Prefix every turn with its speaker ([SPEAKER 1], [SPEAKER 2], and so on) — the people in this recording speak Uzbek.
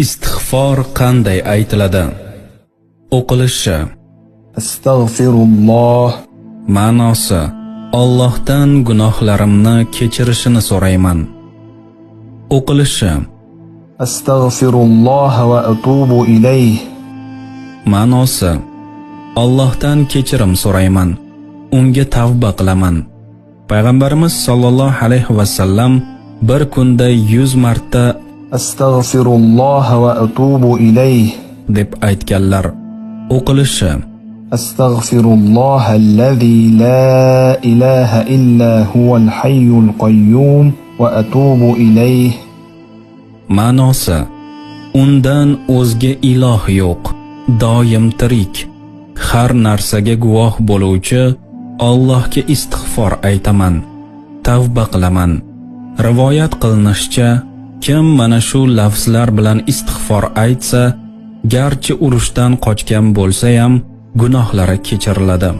[SPEAKER 1] Istig'for qanday aytiladi? O'qilishi.
[SPEAKER 2] Astaghfirulloh.
[SPEAKER 1] Ma'nosi: Allohdan gunohlarimni kechirishini so'rayman. O'qilishi.
[SPEAKER 2] Astaghfirulloh va atubu ilayh.
[SPEAKER 1] Ma'nosi: Allohdan kechirim so'rayman, unga tavba qilaman. Payg'ambarimiz sollallohu alayhi va sallam bir kunda 100 marta
[SPEAKER 2] Astaghfirulloh va atubu ilayh
[SPEAKER 1] deb aytganlar. O'qilishi.
[SPEAKER 2] Astaghfirulloh allazi la ilaha illa huval hayyul qayyum va atubu ilayh.
[SPEAKER 1] Ma'nosi: undan o'zga iloh yo'q, doim tirik, har narsaga guvoh bo'luvchi Allohga istig'for aytaman, tavba qilaman. Rivoyat qilinishicha, kim mana shu lafzlar bilan istig'for aytsa, garchi urushdan qochgan bo'lsa ham gunohlari kechiriladi.